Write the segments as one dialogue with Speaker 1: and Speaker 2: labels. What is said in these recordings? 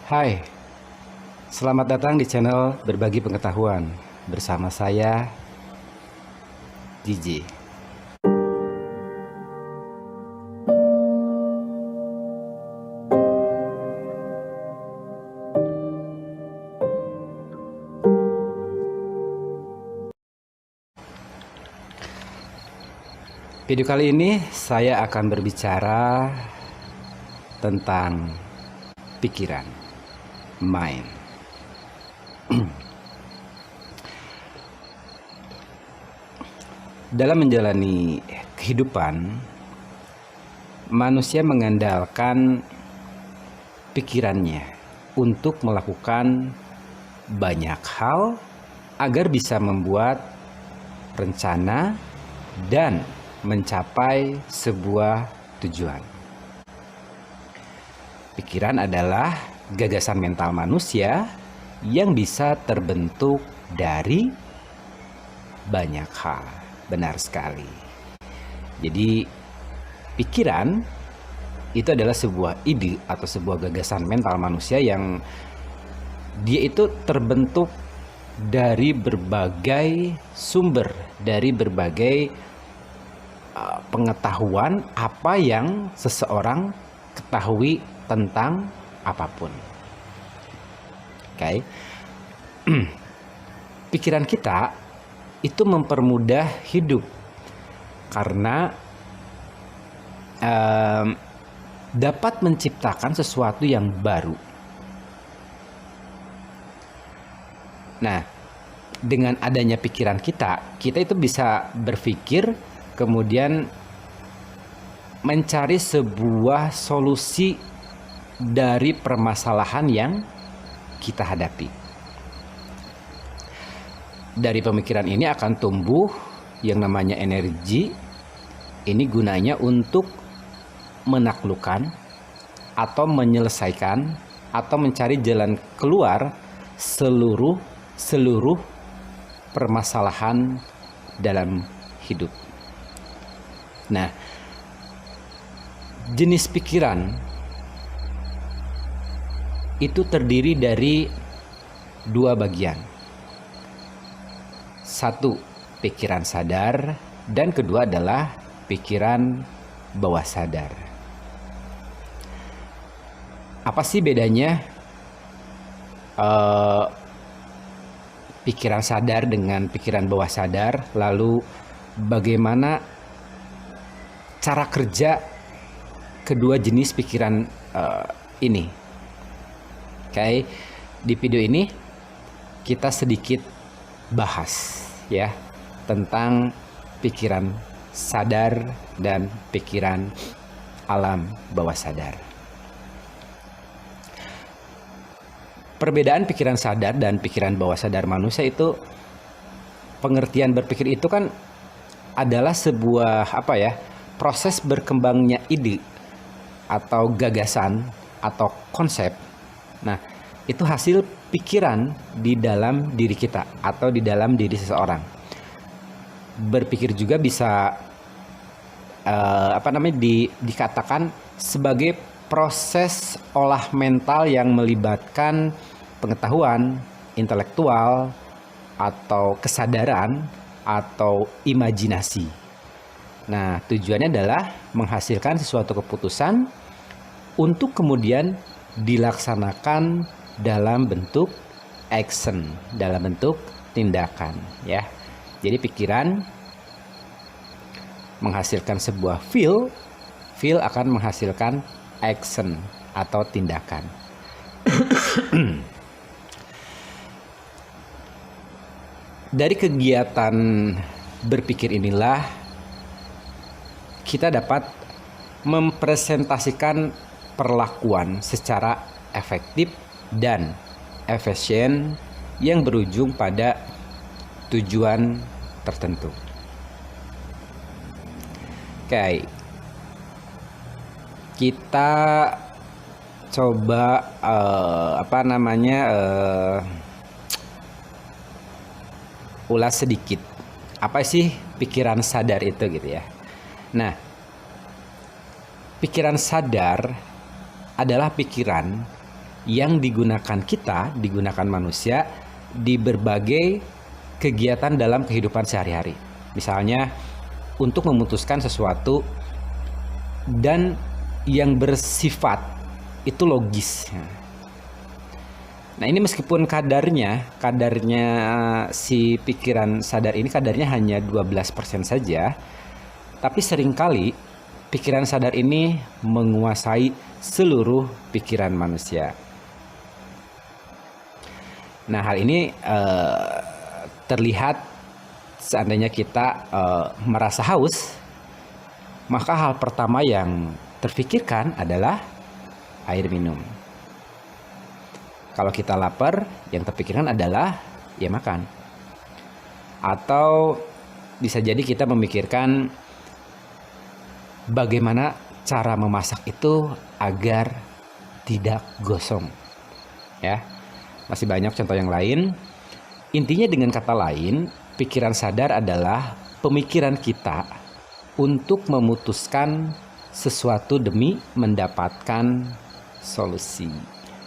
Speaker 1: Hai, selamat datang di channel Berbagi Pengetahuan bersama saya, Gigi. Video kali ini saya akan berbicara tentang pikiran, mind. Dalam menjalani kehidupan, manusia mengandalkan pikirannya untuk melakukan banyak hal agar bisa membuat rencana dan mencapai sebuah tujuan. Pikiran adalah gagasan mental manusia yang bisa terbentuk dari banyak hal. Benar sekali. Jadi, pikiran itu adalah sebuah ide atau sebuah gagasan mental manusia yang dia itu terbentuk dari berbagai sumber, dari berbagai pengetahuan apa yang seseorang ketahui tentang apapun. Oke. Pikiran kita itu mempermudah hidup karena dapat menciptakan sesuatu yang baru. Nah, dengan adanya pikiran kita itu bisa berpikir, kemudian mencari sebuah solusi dari permasalahan yang kita hadapi. Dari pemikiran ini akan tumbuh yang namanya energi. Ini gunanya untuk menaklukkan atau menyelesaikan atau mencari jalan keluar seluruh permasalahan dalam hidup. Nah, jenis pikiran itu terdiri dari dua bagian. Satu, pikiran sadar, dan kedua adalah pikiran bawah sadar. Apa sih bedanya pikiran sadar dengan pikiran bawah sadar? Lalu bagaimana cara kerja kedua jenis pikiran ini? Oke, di video ini kita sedikit bahas ya tentang pikiran sadar dan pikiran alam bawah sadar. Perbedaan pikiran sadar dan pikiran bawah sadar manusia itu, pengertian berpikir itu kan adalah sebuah proses berkembangnya ide atau gagasan atau konsep. Nah, itu hasil pikiran di dalam diri kita atau di dalam diri seseorang. Berpikir juga bisa dikatakan sebagai proses olah mental yang melibatkan pengetahuan, intelektual, atau kesadaran, atau imajinasi. Nah, tujuannya adalah menghasilkan sesuatu keputusan untuk kemudian dilaksanakan dalam bentuk action, dalam bentuk tindakan, ya. Jadi pikiran menghasilkan sebuah feel akan menghasilkan action atau tindakan. Dari kegiatan berpikir inilah kita dapat mempresentasikan perlakuan secara efektif dan efisien yang berujung pada tujuan tertentu. Oke, kita coba ulas sedikit. Apa sih pikiran sadar itu gitu ya? Nah, pikiran sadar adalah pikiran yang digunakan manusia di berbagai kegiatan dalam kehidupan sehari-hari. Misalnya untuk memutuskan sesuatu dan yang bersifat itu logis. Nah, ini meskipun kadarnya si pikiran sadar ini kadarnya hanya 12% saja, tapi seringkali pikiran sadar ini menguasai seluruh pikiran manusia. Nah, hal ini terlihat seandainya kita merasa haus, maka hal pertama yang terfikirkan adalah air minum. Kalau kita lapar, yang terpikirkan adalah ya makan. Atau bisa jadi kita memikirkan bagaimana cara memasak itu agar tidak gosong. Ya, masih banyak contoh yang lain. Intinya dengan kata lain, pikiran sadar adalah pemikiran kita untuk memutuskan sesuatu demi mendapatkan solusi.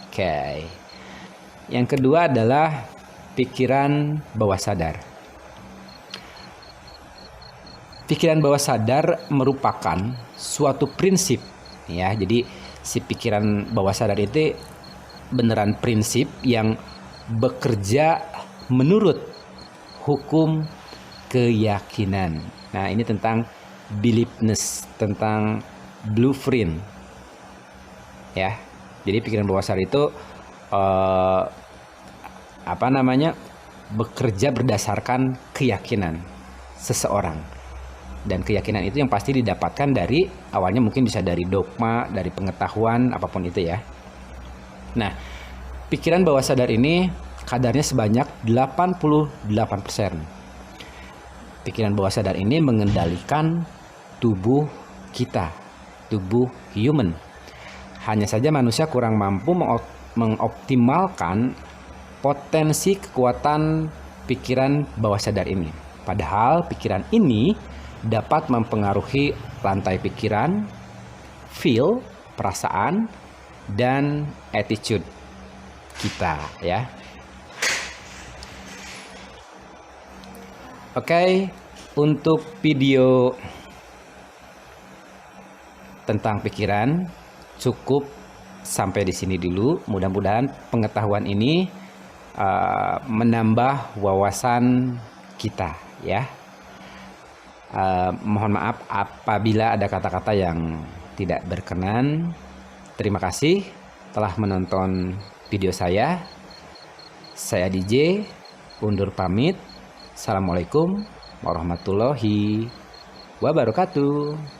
Speaker 1: Oke. Yang kedua adalah pikiran bawah sadar. Pikiran bawah sadar merupakan suatu prinsip, ya. Jadi si pikiran bawah sadar itu beneran prinsip yang bekerja menurut hukum keyakinan. Nah, ini tentang beliefness, tentang blueprint, ya. Jadi pikiran bawah sadar itu bekerja berdasarkan keyakinan seseorang, dan keyakinan itu yang pasti didapatkan dari awalnya mungkin bisa dari dogma, dari pengetahuan apapun itu ya. Nah, pikiran bawah sadar ini kadarnya sebanyak 88%. Pikiran bawah sadar ini mengendalikan tubuh kita, tubuh human. Hanya saja manusia kurang mampu mengoptimalkan potensi kekuatan pikiran bawah sadar ini. Padahal pikiran ini dapat mempengaruhi rantai pikiran, feel, perasaan, dan attitude kita, ya. Oke, untuk video tentang pikiran cukup sampai di sini dulu. Mudah-mudahan pengetahuan ini menambah wawasan kita, ya. Mohon maaf apabila ada kata-kata yang tidak berkenan. Terima kasih telah menonton video saya. Saya DJ, undur pamit. Assalamualaikum warahmatullahi wabarakatuh.